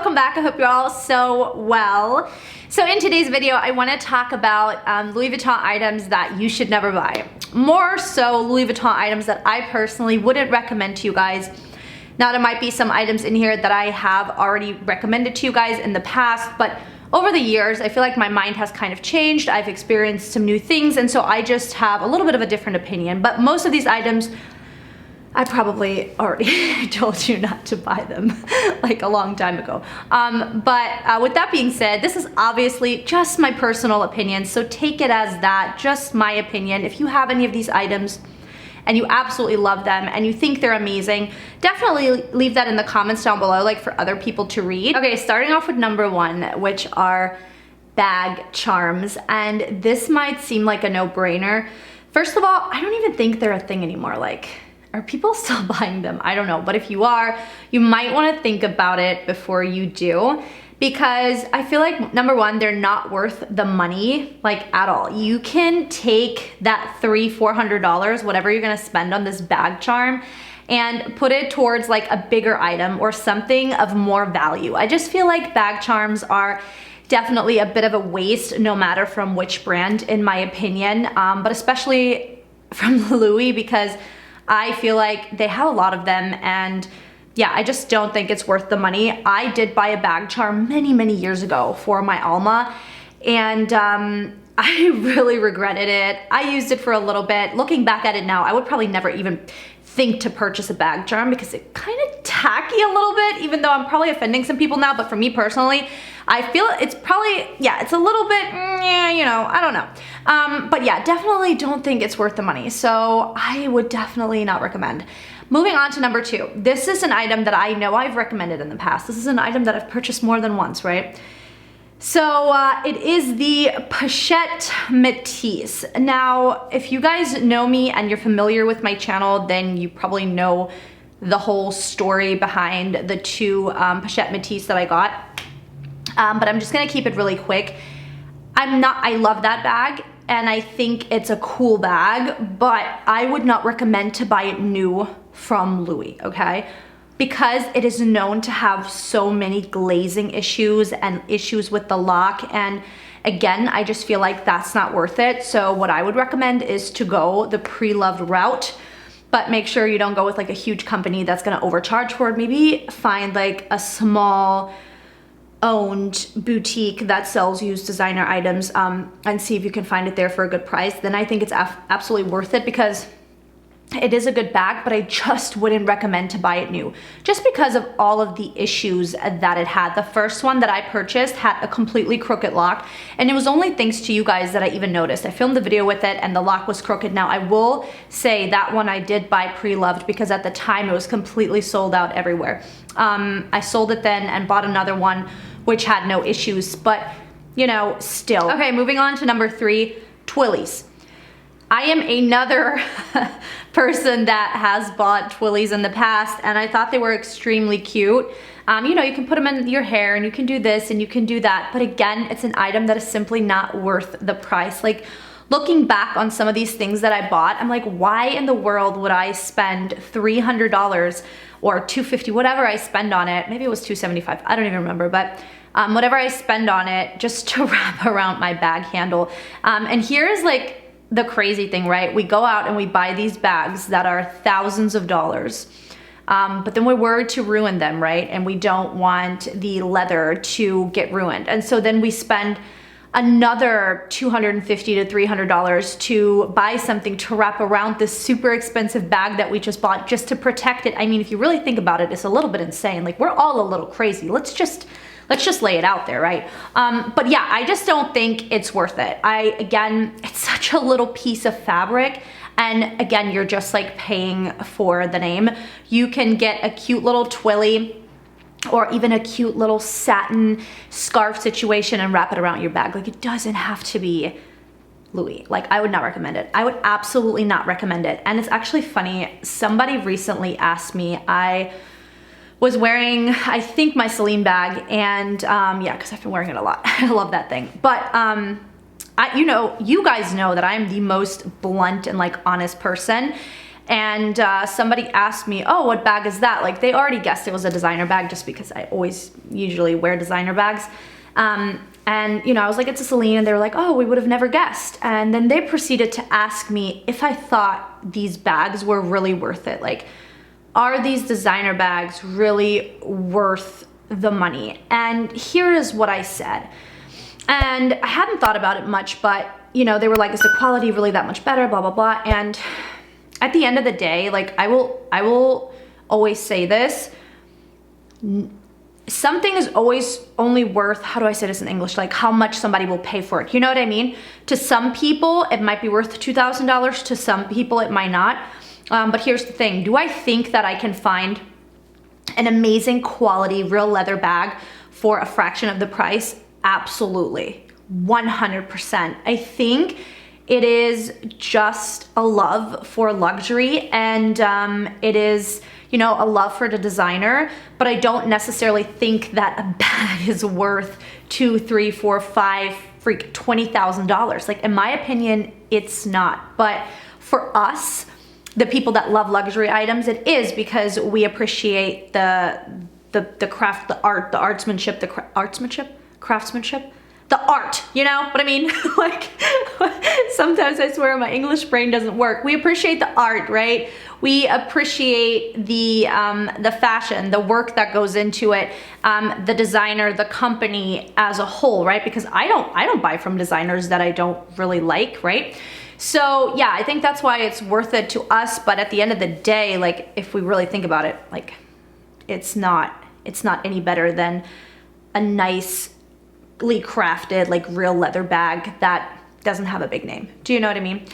welcome back. I hope you're all so well. So in today's video, I want to talk about Louis Vuitton items that you should never buy. More so Louis Vuitton items that I personally wouldn't recommend to you guys. Now there might be some items in here that I have already recommended to you guys in the past, but over the years, I feel like my mind has kind of changed. I've experienced some new things, and so I just have a little bit of a different opinion. But most of these items, I probably already told you not to buy them like a long time ago. But with that being said, this is obviously just my personal opinion, so take it as that, just my opinion. If you have any of these items and you absolutely love them and you think they're amazing, definitely leave that in the comments down below, like for other people to read. Okay, starting off with number one, which are bag charms. And this might seem like a no-brainer. First of all, I don't even think they're a thing anymore. Like, are people still buying them? I don't know, but if you are, you might want to think about it before you do, because I feel like, number one, they're not worth the money, like, at all. You can take that $300–400, whatever you're gonna spend on this bag charm, and put it towards like a bigger item or something of more value. I just feel like bag charms are definitely a bit of a waste, no matter from which brand, in my opinion, but especially from Louis, because I feel like they have a lot of them, and yeah, I just don't think it's worth the money. I did buy a bag charm many years ago for my Alma, and I really regretted it. I used it for a little bit. Looking back at it now, I would probably never even think to purchase a bag charm because it's kind of tacky a little bit, even though I'm probably offending some people now, but for me personally, I feel it's probably, yeah, it's a little bit, you know, I don't know. But yeah, definitely don't think it's worth the money. So I would definitely not recommend. Moving on to number two. This is an item that I know I've recommended in the past. This is an item that I've purchased more than once, right? So it is the Prada Matisse. Now, if you guys know me and you're familiar with my channel, then you probably know the whole story behind the two Prada Matisse that I got. But I'm just gonna keep it really quick. I love that bag, and I think it's a cool bag, but I would not recommend to buy it new from Louis, okay? Because it is known to have so many glazing issues and issues with the lock, and again, I just feel like that's not worth it. So what I would recommend is to go the pre-loved route, but make sure you don't go with like a huge company that's gonna overcharge for it. Maybe find like a small owned boutique that sells used designer items, and see if you can find it there for a good price. Then I think it's absolutely worth it, because it is a good bag, but I just wouldn't recommend to buy it new, just because of all of the issues that it had. The first one that I purchased had a completely crooked lock, and it was only thanks to you guys that I even noticed. I filmed the video with it and the lock was crooked. Now I will say that one I did buy pre-loved, because at the time it was completely sold out everywhere. I sold it then and bought another one which had no issues, but you know, still. Okay, moving on to number three, Twillies. I am another person that has bought Twillies in the past, and I thought they were extremely cute. You know, you can put them in your hair and you can do this and you can do that, but again, it's an item that is simply not worth the price. Like, looking back on some of these things that I bought, I'm like, why in the world would I spend $300 or $250, whatever I spend on it? Maybe it was $275, I don't even remember, but whatever I spend on it just to wrap around my bag handle. And here's like the crazy thing, right? We go out and we buy these bags that are thousands of dollars, but then we're worried to ruin them, right? And we don't want the leather to get ruined. And so then we spend another $250 to $300 to buy something to wrap around this super expensive bag that we just bought just to protect it. I mean, if you really think about it, it's a little bit insane. Like, we're all a little crazy. Let's just lay it out there, right? But yeah, I just don't think it's worth it. Again, it's such a little piece of fabric, and again, you're just like paying for the name. You can get a cute little twilly or even a cute little satin scarf situation and wrap it around your bag. Like, it doesn't have to be Louis. Like, I would not recommend it. I would absolutely not recommend it. And it's actually funny, somebody recently asked me, I was wearing, I think, my Celine bag, and yeah, because I've been wearing it a lot. I love that thing. But you know, you guys know that I'm the most blunt and like honest person. and somebody asked me, oh, what bag is that? Like, they already guessed it was a designer bag just because I always usually wear designer bags. And you know, I was like, it's a Celine, and they were like, oh, we would have never guessed. And then they proceeded to ask me if I thought these bags were really worth it. Like, are these designer bags really worth the money? And here is what I said. And I hadn't thought about it much, but you know, they were like, is the quality really that much better, blah, blah, blah. And at the end of the day, like, I will always say this, something is always only worth, how do I say this in English? Like, how much somebody will pay for it. You know what I mean? To some people, it might be worth $2,000. To some people, it might not. But here's the thing. Do I think that I can find an amazing quality real leather bag for a fraction of the price? Absolutely. 100%. I think it is just a love for luxury, and it is, you know, a love for the designer, but I don't necessarily think that a bag is worth $2,000, $3,000, $4,000, $5,000, $20,000. Like, in my opinion, it's not. But for us, the people that love luxury items, it is, because we appreciate the craft, the art, the artsmanship, craftsmanship, the art, you know what I mean? Like, sometimes I swear my English brain doesn't work. We appreciate the art, right? We appreciate the fashion, the work that goes into it, the designer, the company as a whole, right? Because I don't buy from designers that I don't really like, right? So yeah, I think that's why it's worth it to us. But at the end of the day, like, if we really think about it, like, it's not any better than a nicely crafted, like, real leather bag that doesn't have a big name. Do you know what I mean?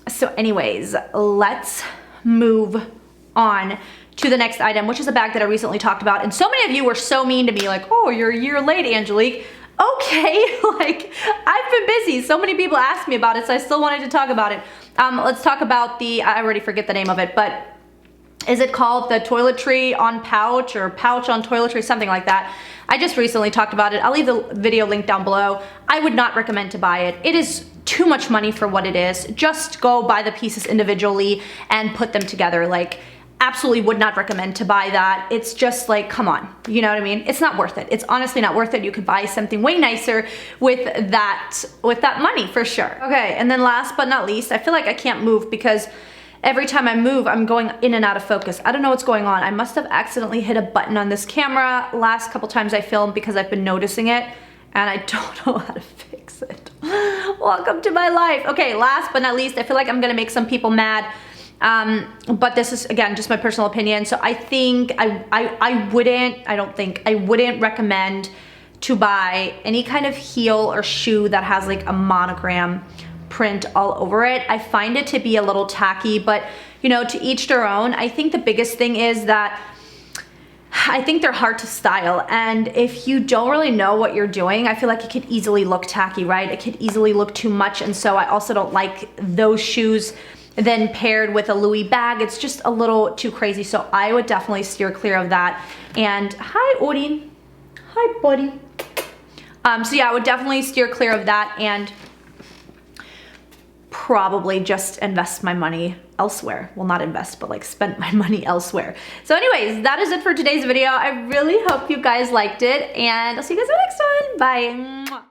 So anyways, let's move on to the next item, which is a bag that I recently talked about. And so many of you were so mean to me, like, oh, you're a year late, Angelique. Okay, like, I've been busy. So many people asked me about it, so I still wanted to talk about it. Let's talk about I already forget the name of it, but is it called the Toiletry on Pouch, or Pouch on Toiletry, something like that? I just recently talked about it. I'll leave the video link down below. I would not recommend to buy it. It is too much money for what it is. Just go buy the pieces individually and put them together. Like, absolutely would not recommend to buy that. It's just like, come on, you know what I mean? It's not worth it. It's honestly not worth it. You could buy something way nicer with that money, for sure. Okay, and then last but not least, I feel like I can't move because every time I move, I'm going in and out of focus. I don't know what's going on. I must have accidentally hit a button on this camera last couple times I filmed, because I've been noticing it and I don't know how to fix it. Welcome to my life. Okay, last but not least, I feel like I'm gonna make some people mad. But this is, again, just my personal opinion. So I think I wouldn't recommend to buy any kind of heel or shoe that has like a monogram print all over it. I find it to be a little tacky, but you know, to each their own. I think the biggest thing is that I think they're hard to style, and if you don't really know what you're doing, I feel like it could easily look tacky, right? It could easily look too much, and so I also don't like those shoes then paired with a Louis bag. It's just a little too crazy, so I would definitely steer clear of that. And hi, Odin. Hi, buddy. So yeah, I would definitely steer clear of that, and probably just invest my money elsewhere. Well, not invest, but like spend my money elsewhere. So anyways, that is it for today's video. I really hope you guys liked it, and I'll see you guys in the next one. Bye.